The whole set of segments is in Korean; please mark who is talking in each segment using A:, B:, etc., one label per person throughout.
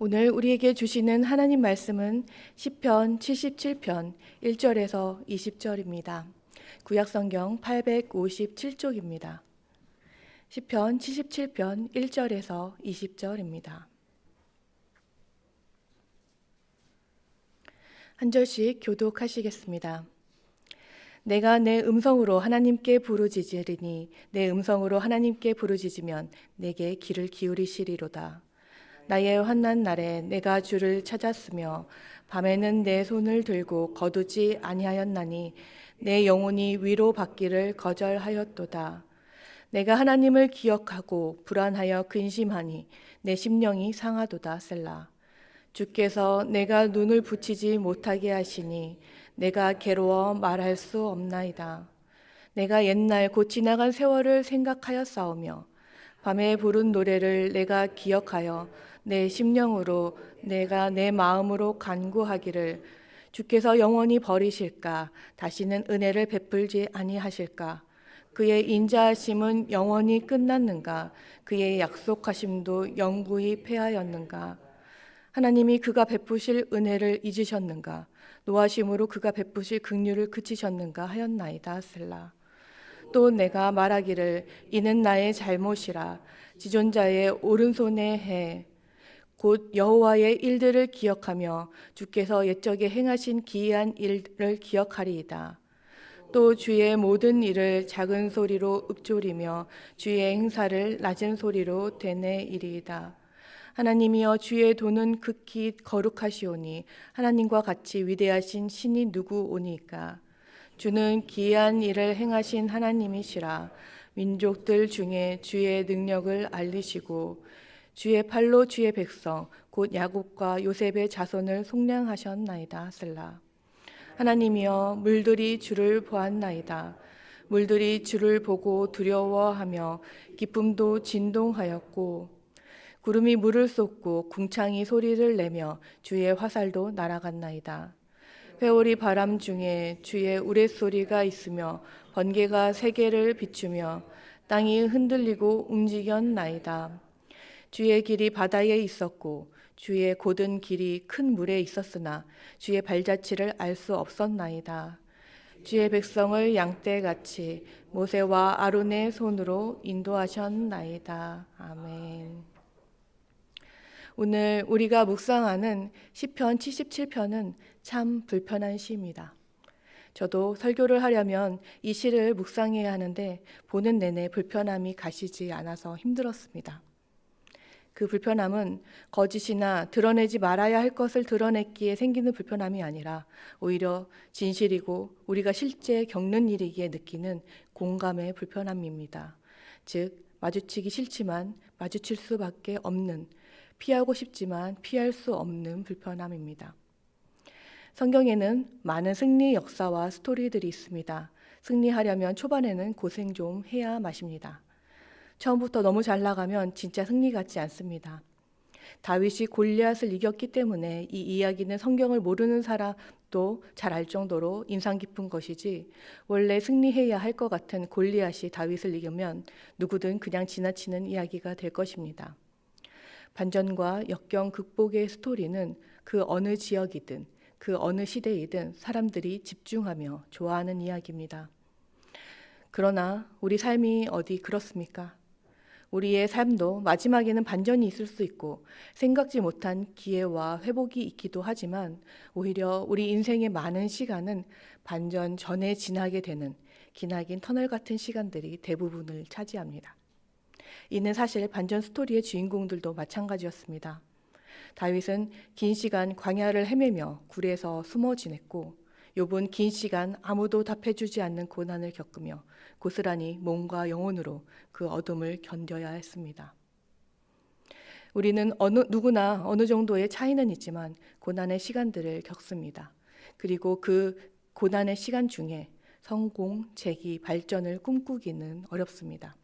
A: 오늘 우리에게 주시는 하나님 말씀은 시편 77편 1절에서 20절입니다. 구약성경 857쪽입니다. 시편 77편 1절에서 20절입니다. 한 절씩 교독하시겠습니다. 내가 내 음성으로 하나님께 부르짖으리니 내 음성으로 하나님께 부르짖으면 내게 귀를 기울이시리로다. 나의 환난 날에 내가 주를 찾았으며 밤에는 내 손을 들고 거두지 아니하였나니 내 영혼이 위로받기를 거절하였도다. 내가 하나님을 기억하고 불안하여 근심하니 내 심령이 상하도다. 셀라. 주께서 내가 눈을 붙이지 못하게 하시니 내가 괴로워 말할 수 없나이다. 내가 옛날 곧 지나간 세월을 생각하였사오며 밤에 부른 노래를 내가 기억하여 내 심령으로 내가 내 마음으로 간구하기를 주께서 영원히 버리실까 다시는 은혜를 베풀지 아니하실까 그의 인자하심은 영원히 끝났는가 그의 약속하심도 영구히 패하였는가 하나님이 그가 베푸실 은혜를 잊으셨는가 노하심으로 그가 베푸실 긍휼을 그치셨는가 하였나이다. 셀라. 또 내가 말하기를 이는 나의 잘못이라 지존자의 오른손에 해 곧 여호와의 일들을 기억하며 주께서 옛적에 행하신 기이한 일을 기억하리이다. 또 주의 모든 일을 작은 소리로 읊조리며 주의 행사를 낮은 소리로 되뇌이리이다. 하나님이여 주의 도는 극히 거룩하시오니 하나님과 같이 위대하신 신이 누구오니까. 주는 기이한 일을 행하신 하나님이시라. 민족들 중에 주의 능력을 알리시고 주의 팔로 주의 백성 곧 야곱과 요셉의 자손을 속량하셨나이다. 셀라. 하나님이여 물들이 주를 보았나이다. 물들이 주를 보고 두려워하며 기쁨도 진동하였고 구름이 물을 쏟고 궁창이 소리를 내며 주의 화살도 날아갔나이다. 회오리 바람 중에 주의 우레소리가 있으며 번개가 세계를 비추며 땅이 흔들리고 움직였나이다. 주의 길이 바다에 있었고 주의 곧은 길이 큰 물에 있었으나 주의 발자취를 알 수 없었나이다. 주의 백성을 양떼같이 모세와 아론의 손으로 인도하셨나이다. 아멘. 오늘 우리가 묵상하는 시편 77편은 참 불편한 시입니다. 저도 설교를 하려면 이 시를 묵상해야 하는데 보는 내내 불편함이 가시지 않아서 힘들었습니다. 그 불편함은 거짓이나 드러내지 말아야 할 것을 드러냈기에 생기는 불편함이 아니라 오히려 진실이고 우리가 실제 겪는 일이기에 느끼는 공감의 불편함입니다. 즉 마주치기 싫지만 마주칠 수밖에 없는, 피하고 싶지만 피할 수 없는 불편함입니다. 성경에는 많은 승리 역사와 스토리들이 있습니다. 승리하려면 초반에는 고생 좀 해야 마십니다. 처음부터 너무 잘 나가면 진짜 승리 같지 않습니다. 다윗이 골리앗을 이겼기 때문에 이 이야기는 성경을 모르는 사람도 잘 알 정도로 인상 깊은 것이지 원래 승리해야 할 것 같은 골리앗이 다윗을 이기면 누구든 그냥 지나치는 이야기가 될 것입니다. 반전과 역경 극복의 스토리는 그 어느 지역이든 그 어느 시대이든 사람들이 집중하며 좋아하는 이야기입니다. 그러나 우리 삶이 어디 그렇습니까? 우리의 삶도 마지막에는 반전이 있을 수 있고 생각지 못한 기회와 회복이 있기도 하지만 오히려 우리 인생의 많은 시간은 반전 전에 지나게 되는 기나긴 터널 같은 시간들이 대부분을 차지합니다. 이는 사실 반전 스토리의 주인공들도 마찬가지였습니다. 다윗은 긴 시간 광야를 헤매며 굴에서 숨어 지냈고 욥은 긴 시간 아무도 답해주지 않는 고난을 겪으며 고스란히 몸과 영혼으로 그 어둠을 견뎌야 했습니다. 우리는 누구나 어느 정도의 차이는 있지만 고난의 시간들을 겪습니다. 그리고 그 고난의 시간 중에 성공, 재기, 발전을 꿈꾸기는 어렵습니다.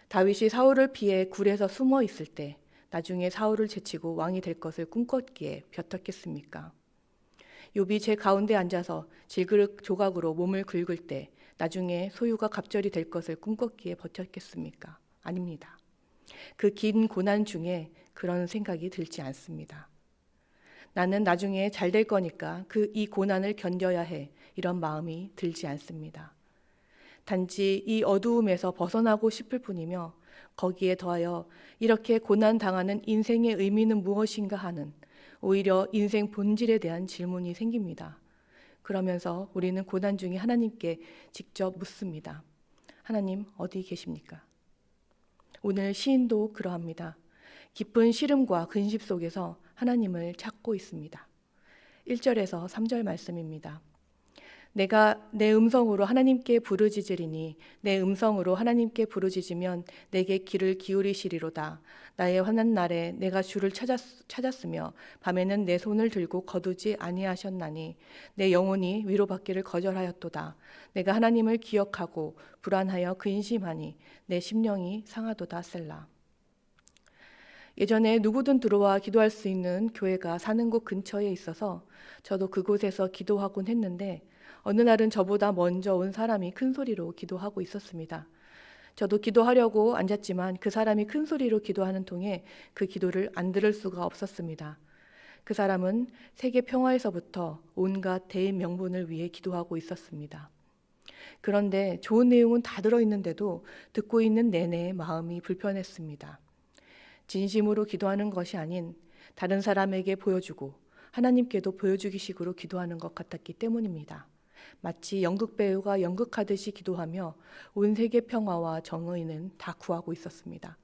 A: 다윗이 사울을 피해 굴에서 숨어 있을 때 나중에 사울을 제치고 왕이 될 것을 꿈꿨기에 벼텄겠습니까? 욥이 제 가운데 앉아서 질그릇 조각으로 몸을 긁을 때 나중에 소유가 갑절이 될 것을 꿈꿨기에 버텼겠습니까? 아닙니다. 그 긴 고난 중에 그런 생각이 들지 않습니다. 나는 나중에 잘 될 거니까 이 고난을 견뎌야 해. 이런 마음이 들지 않습니다. 단지 이 어두움에서 벗어나고 싶을 뿐이며 거기에 더하여 이렇게 고난 당하는 인생의 의미는 무엇인가 하는 오히려 인생 본질에 대한 질문이 생깁니다. 그러면서 우리는 고난 중에 하나님께 직접 묻습니다. 하나님 어디 계십니까? 오늘 시인도 그러합니다. 깊은 시름과 근심 속에서 하나님을 찾고 있습니다. 1절에서 3절 말씀입니다. 내가 내 음성으로 하나님께 부르짖으리니 내 음성으로 하나님께 부르짖으면 내게 귀를 기울이시리로다. 나의 환난 날에 내가 주를 찾았으며 밤에는 내 손을 들고 거두지 아니하셨나니 내 영혼이 위로받기를 거절하였도다. 내가 하나님을 기억하고 불안하여 근심하니 내 심령이 상하도다. 셀라. 예전에 누구든 들어와 기도할 수 있는 교회가 사는 곳 근처에 있어서 저도 그곳에서 기도하곤 했는데 어느 날은 저보다 먼저 온 사람이 큰 소리로 기도하고 있었습니다. 저도 기도하려고 앉았지만 그 사람이 큰 소리로 기도하는 통에 그 기도를 안 들을 수가 없었습니다. 그 사람은 세계 평화에서부터 온갖 대인 명분을 위해 기도하고 있었습니다. 그런데 좋은 내용은 다 들어있는데도 듣고 있는 내내 마음이 불편했습니다. 진심으로 기도하는 것이 아닌 다른 사람에게 보여주고 하나님께도 보여주기 식으로 기도하는 것 같았기 때문입니다. 마치 연극 배우가 연극하듯이 기도하며 온 세계 평화와 정의는 다 구하고 있었습니다.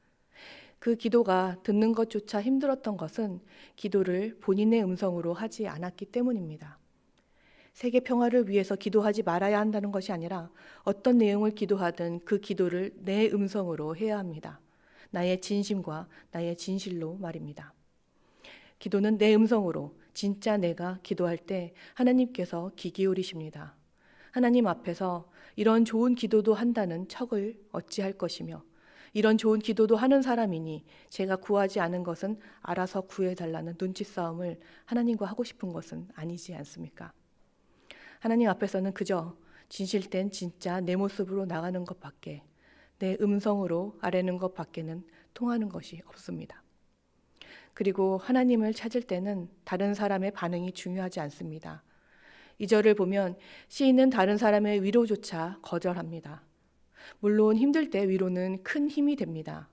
A: 그 기도가 듣는 것조차 힘들었던 것은 기도를 본인의 음성으로 하지 않았기 때문입니다. 세계 평화를 위해서 기도하지 말아야 한다는 것이 아니라 어떤 내용을 기도하든 그 기도를 내 음성으로 해야 합니다. 나의 진심과 나의 진실로 말입니다. 기도는 내 음성으로 진짜 내가 기도할 때 하나님께서 귀 기울이십니다. 하나님 앞에서 이런 좋은 기도도 한다는 척을 어찌할 것이며 이런 좋은 기도도 하는 사람이니 제가 구하지 않은 것은 알아서 구해달라는 눈치 싸움을 하나님과 하고 싶은 것은 아니지 않습니까? 하나님 앞에서는 그저 진실된 진짜 내 모습으로 나가는 것밖에 내 음성으로 아뢰는 것밖에는 통하는 것이 없습니다. 그리고 하나님을 찾을 때는 다른 사람의 반응이 중요하지 않습니다. 2절을 보면 시인은 다른 사람의 위로조차 거절합니다. 물론 힘들 때 위로는 큰 힘이 됩니다.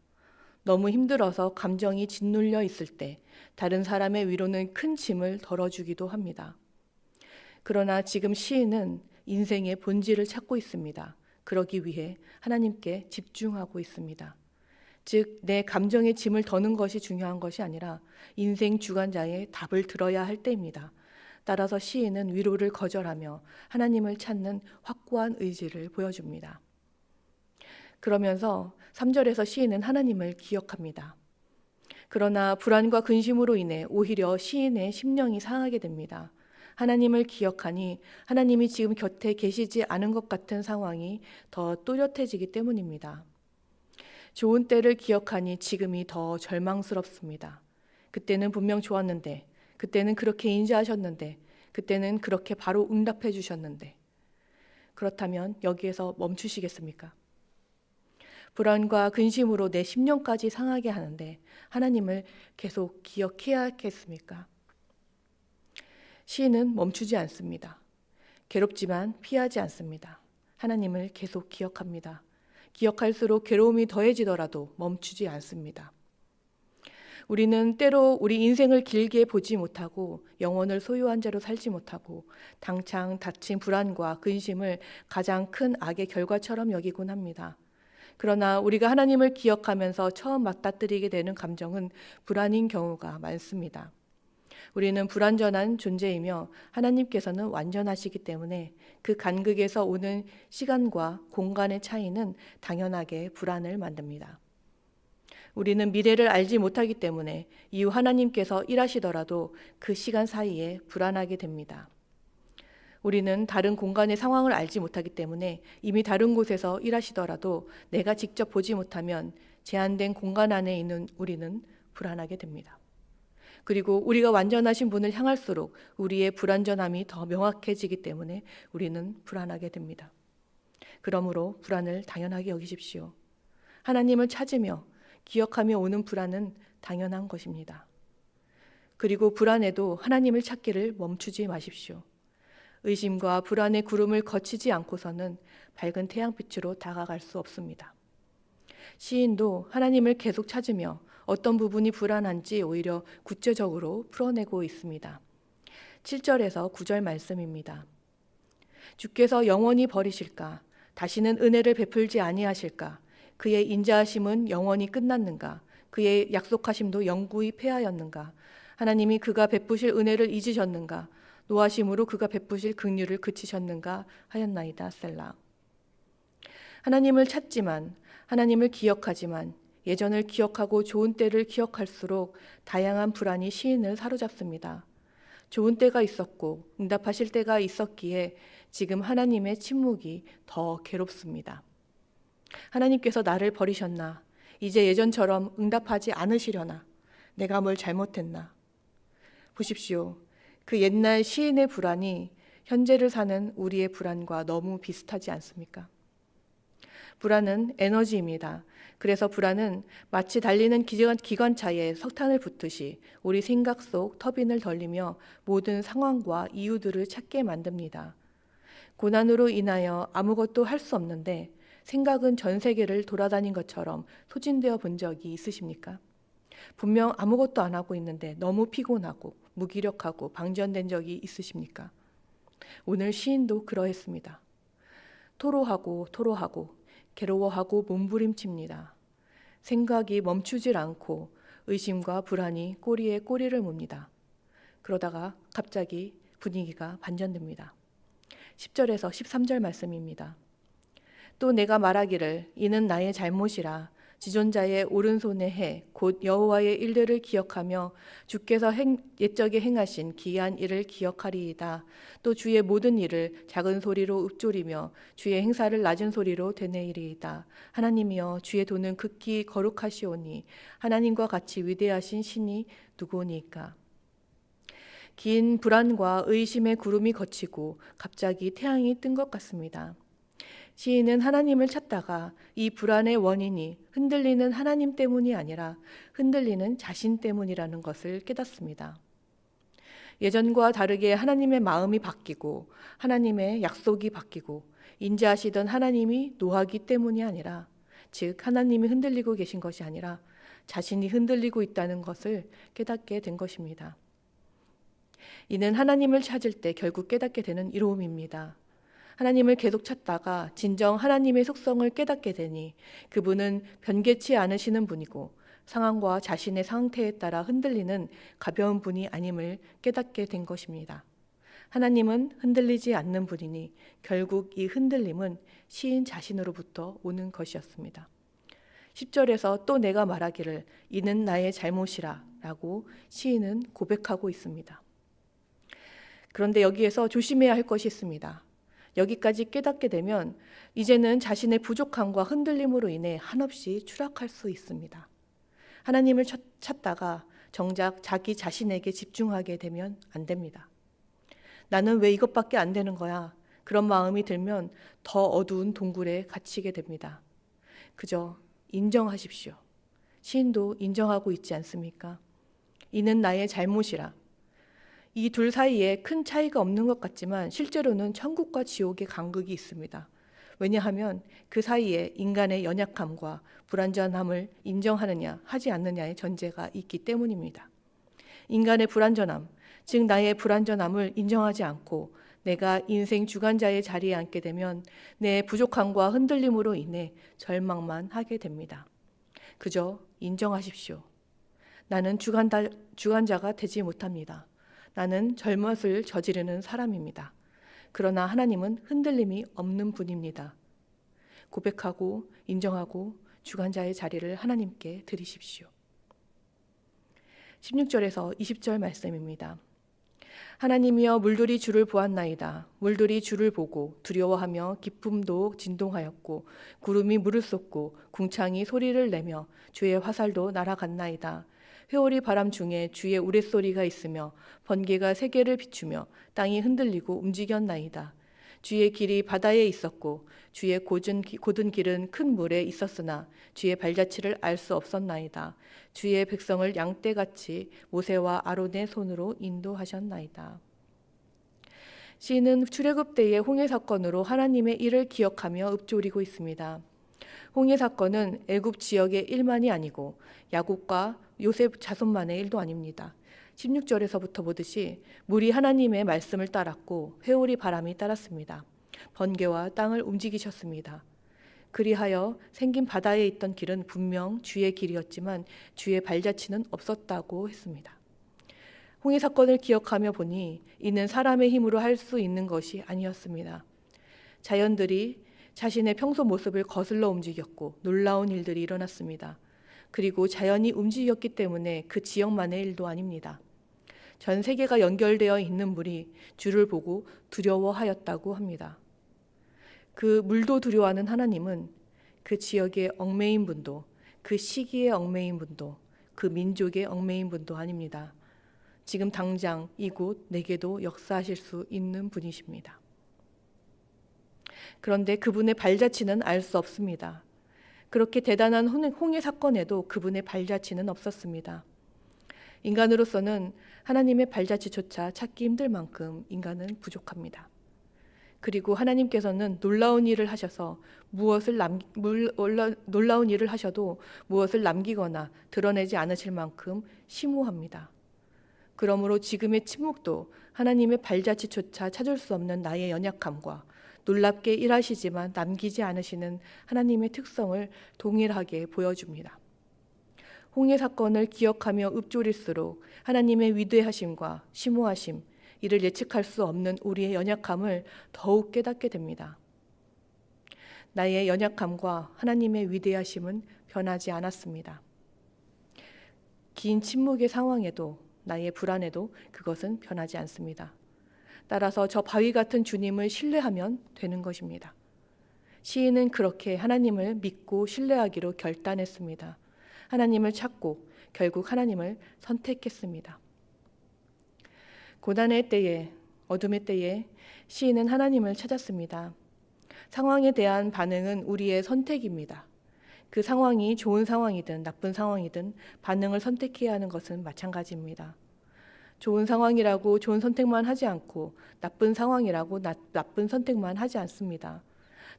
A: 너무 힘들어서 감정이 짓눌려 있을 때 다른 사람의 위로는 큰 짐을 덜어주기도 합니다. 그러나 지금 시인은 인생의 본질을 찾고 있습니다. 그러기 위해 하나님께 집중하고 있습니다. 즉, 내 감정의 짐을 더는 것이 중요한 것이 아니라 인생 주관자의 답을 들어야 할 때입니다. 따라서 시인은 위로를 거절하며 하나님을 찾는 확고한 의지를 보여줍니다. 그러면서 3절에서 시인은 하나님을 기억합니다. 그러나 불안과 근심으로 인해 오히려 시인의 심령이 상하게 됩니다. 하나님을 기억하니 하나님이 지금 곁에 계시지 않은 것 같은 상황이 더 또렷해지기 때문입니다. 좋은 때를 기억하니 지금이 더 절망스럽습니다. 그때는 분명 좋았는데, 그때는 그렇게 인자하셨는데, 그때는 그렇게 바로 응답해 주셨는데. 그렇다면 여기에서 멈추시겠습니까? 불안과 근심으로 내 심령까지 상하게 하는데 하나님을 계속 기억해야겠습니까? 시인은 멈추지 않습니다. 괴롭지만 피하지 않습니다. 하나님을 계속 기억합니다. 기억할수록 괴로움이 더해지더라도 멈추지 않습니다. 우리는 때로 우리 인생을 길게 보지 못하고 영혼을 소유한 채로 살지 못하고 당장 닥친 불안과 근심을 가장 큰 악의 결과처럼 여기곤 합니다. 그러나 우리가 하나님을 기억하면서 처음 맞닥뜨리게 되는 감정은 불안인 경우가 많습니다. 우리는 불완전한 존재이며 하나님께서는 완전하시기 때문에 그 간극에서 오는 시간과 공간의 차이는 당연하게 불안을 만듭니다. 우리는 미래를 알지 못하기 때문에 이후 하나님께서 일하시더라도 그 시간 사이에 불안하게 됩니다. 우리는 다른 공간의 상황을 알지 못하기 때문에 이미 다른 곳에서 일하시더라도 내가 직접 보지 못하면 제한된 공간 안에 있는 우리는 불안하게 됩니다. 그리고 우리가 완전하신 분을 향할수록 우리의 불완전함이 더 명확해지기 때문에 우리는 불안하게 됩니다. 그러므로 불안을 당연하게 여기십시오. 하나님을 찾으며 기억하며 오는 불안은 당연한 것입니다. 그리고 불안해도 하나님을 찾기를 멈추지 마십시오. 의심과 불안의 구름을 거치지 않고서는 밝은 태양빛으로 다가갈 수 없습니다. 시인도 하나님을 계속 찾으며 어떤 부분이 불안한지 오히려 구체적으로 풀어내고 있습니다. 7절에서 9절 말씀입니다. 주께서 영원히 버리실까? 다시는 은혜를 베풀지 아니하실까? 그의 인자하심은 영원히 끝났는가? 그의 약속하심도 영구히 폐하였는가? 하나님이 그가 베푸실 은혜를 잊으셨는가? 노하심으로 그가 베푸실 긍휼을 그치셨는가 하였나이다. 셀라. 하나님을 찾지만, 하나님을 기억하지만, 예전을 기억하고 좋은 때를 기억할수록 다양한 불안이 시인을 사로잡습니다. 좋은 때가 있었고 응답하실 때가 있었기에 지금 하나님의 침묵이 더 괴롭습니다. 하나님께서 나를 버리셨나? 이제 예전처럼 응답하지 않으시려나? 내가 뭘 잘못했나? 보십시오. 그 옛날 시인의 불안이 현재를 사는 우리의 불안과 너무 비슷하지 않습니까? 불안은 에너지입니다. 그래서 불안은 마치 달리는 기관차에 석탄을 붓듯이 우리 생각 속 터빈을 돌리며 모든 상황과 이유들을 찾게 만듭니다. 고난으로 인하여 아무것도 할 수 없는데 생각은 전 세계를 돌아다닌 것처럼 소진되어 본 적이 있으십니까? 분명 아무것도 안 하고 있는데 너무 피곤하고 무기력하고 방전된 적이 있으십니까? 오늘 시인도 그러했습니다. 토로하고 괴로워하고 몸부림칩니다. 생각이 멈추질 않고 의심과 불안이 꼬리에 꼬리를 묻니다. 그러다가 갑자기 분위기가 반전됩니다. 10절에서 13절 말씀입니다. 또 내가 말하기를 이는 나의 잘못이라 지존자의 오른손의 해 곧 여호와의 일들을 기억하며 주께서 옛적에 행하신 기이한 일을 기억하리이다. 또 주의 모든 일을 작은 소리로 읊조리며 주의 행사를 낮은 소리로 되뇌이리이다. 하나님이여 주의 도는 극히 거룩하시오니 하나님과 같이 위대하신 신이 누구니까. 긴 불안과 의심의 구름이 걷히고 갑자기 태양이 뜬 것 같습니다. 시인은 하나님을 찾다가 이 불안의 원인이 흔들리는 하나님 때문이 아니라 흔들리는 자신 때문이라는 것을 깨닫습니다. 예전과 다르게 하나님의 마음이 바뀌고 하나님의 약속이 바뀌고 인자하시던 하나님이 노하기 때문이 아니라, 즉 하나님이 흔들리고 계신 것이 아니라 자신이 흔들리고 있다는 것을 깨닫게 된 것입니다. 이는 하나님을 찾을 때 결국 깨닫게 되는 이로움입니다. 하나님을 계속 찾다가 진정 하나님의 속성을 깨닫게 되니 그분은 변개치 않으시는 분이고 상황과 자신의 상태에 따라 흔들리는 가벼운 분이 아님을 깨닫게 된 것입니다. 하나님은 흔들리지 않는 분이니 결국 이 흔들림은 시인 자신으로부터 오는 것이었습니다. 10절에서 또 내가 말하기를 이는 나의 잘못이라 라고 시인은 고백하고 있습니다. 그런데 여기에서 조심해야 할 것이 있습니다. 여기까지 깨닫게 되면 이제는 자신의 부족함과 흔들림으로 인해 한없이 추락할 수 있습니다. 하나님을 찾다가 정작 자기 자신에게 집중하게 되면 안 됩니다. 나는 왜 이것밖에 안 되는 거야? 그런 마음이 들면 더 어두운 동굴에 갇히게 됩니다. 그저 인정하십시오. 시인도 인정하고 있지 않습니까? 이는 나의 잘못이라. 이 둘 사이에 큰 차이가 없는 것 같지만 실제로는 천국과 지옥의 간극이 있습니다. 왜냐하면 그 사이에 인간의 연약함과 불완전함을 인정하느냐 하지 않느냐의 전제가 있기 때문입니다. 인간의 불완전함, 즉 나의 불완전함을 인정하지 않고 내가 인생 주관자의 자리에 앉게 되면 내 부족함과 흔들림으로 인해 절망만 하게 됩니다. 그저 인정하십시오. 나는 주관자가 되지 못합니다. 나는 잘못을 저지르는 사람입니다. 그러나 하나님은 흔들림이 없는 분입니다. 고백하고 인정하고 주관자의 자리를 하나님께 드리십시오. 16절에서 20절 말씀입니다. 하나님이여 물들이 주를 보았나이다. 물들이 주를 보고 두려워하며 기쁨도 진동하였고 구름이 물을 쏟고 궁창이 소리를 내며 주의 화살도 날아갔나이다. 회오리 바람 중에 주의 우레소리가 있으며 번개가 세계를 비추며 땅이 흔들리고 움직였나이다. 주의 길이 바다에 있었고 주의 곧은 길은 큰 물에 있었으나 주의 발자취를 알 수 없었나이다. 주의 백성을 양떼같이 모세와 아론의 손으로 인도하셨나이다. 시인은 출애굽 때의 홍해 사건으로 하나님의 일을 기억하며 읊조리고 있습니다. 홍해 사건은 애굽 지역의 일만이 아니고 야곱과 요셉 자손만의 일도 아닙니다. 16절에서부터 보듯이 물이 하나님의 말씀을 따랐고 회오리 바람이 따랐습니다. 번개와 땅을 움직이셨습니다. 그리하여 생긴 바다에 있던 길은 분명 주의 길이었지만 주의 발자취는 없었다고 했습니다. 홍해 사건을 기억하며 보니 이는 사람의 힘으로 할 수 있는 것이 아니었습니다. 자연들이 자신의 평소 모습을 거슬러 움직였고 놀라운 일들이 일어났습니다. 그리고 자연이 움직였기 때문에 그 지역만의 일도 아닙니다. 전 세계가 연결되어 있는 물이 주를 보고 두려워하였다고 합니다. 그 물도 두려워하는 하나님은 그 지역의 얽매인 분도, 그 시기에 얽매인 분도, 그 민족의 얽매인 분도 아닙니다. 지금 당장 이곳 내게도 역사하실 수 있는 분이십니다. 그런데 그분의 발자취는 알 수 없습니다. 그렇게 대단한 홍해 사건에도 그분의 발자취는 없었습니다. 인간으로서는 하나님의 발자취조차 찾기 힘들 만큼 인간은 부족합니다. 그리고 하나님께서는 놀라운 일을 하셔서 놀라운 일을 하셔도 무엇을 남기거나 드러내지 않으실 만큼 심오합니다. 그러므로 지금의 침묵도 하나님의 발자취조차 찾을 수 없는 나의 연약함과 놀랍게 일하시지만 남기지 않으시는 하나님의 특성을 동일하게 보여줍니다. 홍해 사건을 기억하며 읊조릴수록 하나님의 위대하심과 심오하심, 이를 예측할 수 없는 우리의 연약함을 더욱 깨닫게 됩니다. 나의 연약함과 하나님의 위대하심은 변하지 않았습니다. 긴 침묵의 상황에도 나의 불안에도 그것은 변하지 않습니다. 따라서 저 바위 같은 주님을 신뢰하면 되는 것입니다. 시인은 그렇게 하나님을 믿고 신뢰하기로 결단했습니다. 하나님을 찾고 결국 하나님을 선택했습니다. 고난의 때에, 어둠의 때에 시인은 하나님을 찾았습니다. 상황에 대한 반응은 우리의 선택입니다. 그 상황이 좋은 상황이든 나쁜 상황이든 반응을 선택해야 하는 것은 마찬가지입니다. 좋은 상황이라고 좋은 선택만 하지 않고 나쁜 상황이라고 나쁜 선택만 하지 않습니다.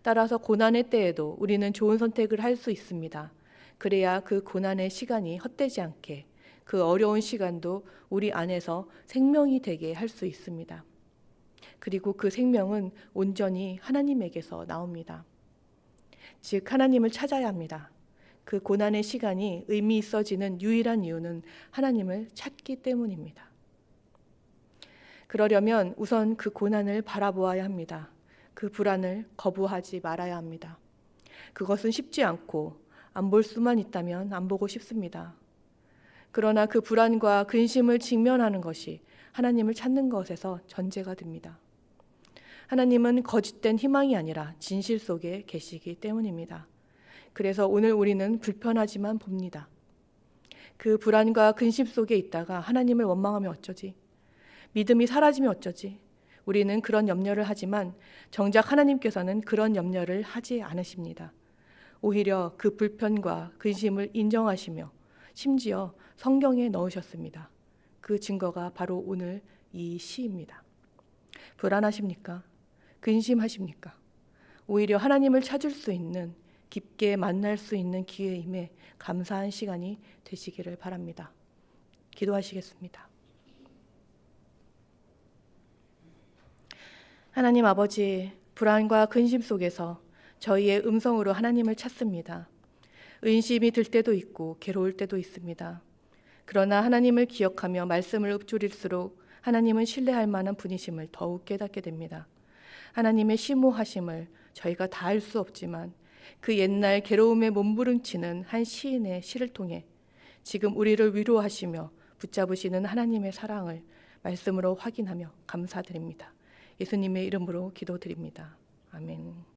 A: 따라서 고난의 때에도 우리는 좋은 선택을 할 수 있습니다. 그래야 그 고난의 시간이 헛되지 않게, 그 어려운 시간도 우리 안에서 생명이 되게 할 수 있습니다. 그리고 그 생명은 온전히 하나님에게서 나옵니다. 즉 하나님을 찾아야 합니다. 그 고난의 시간이 의미 있어지는 유일한 이유는 하나님을 찾기 때문입니다. 그러려면 우선 그 고난을 바라보아야 합니다. 그 불안을 거부하지 말아야 합니다. 그것은 쉽지 않고 안 볼 수만 있다면 안 보고 싶습니다. 그러나 그 불안과 근심을 직면하는 것이 하나님을 찾는 것에서 전제가 됩니다. 하나님은 거짓된 희망이 아니라 진실 속에 계시기 때문입니다. 그래서 오늘 우리는 불편하지만 봅니다. 그 불안과 근심 속에 있다가 하나님을 원망하면 어쩌지? 믿음이 사라지면 어쩌지? 우리는 그런 염려를 하지만 정작 하나님께서는 그런 염려를 하지 않으십니다. 오히려 그 불편과 근심을 인정하시며 심지어 성경에 넣으셨습니다. 그 증거가 바로 오늘 이 시입니다. 불안하십니까? 근심하십니까? 오히려 하나님을 찾을 수 있는, 깊게 만날 수 있는 기회임에 감사한 시간이 되시기를 바랍니다. 기도하시겠습니다. 하나님 아버지, 불안과 근심 속에서 저희의 음성으로 하나님을 찾습니다. 의심이 들 때도 있고 괴로울 때도 있습니다. 그러나 하나님을 기억하며 말씀을 읊조릴수록 하나님은 신뢰할 만한 분이심을 더욱 깨닫게 됩니다. 하나님의 심오하심을 저희가 다 알 수 없지만 그 옛날 괴로움에 몸부림치는 한 시인의 시를 통해 지금 우리를 위로하시며 붙잡으시는 하나님의 사랑을 말씀으로 확인하며 감사드립니다. 예수님의 이름으로 기도드립니다. 아멘.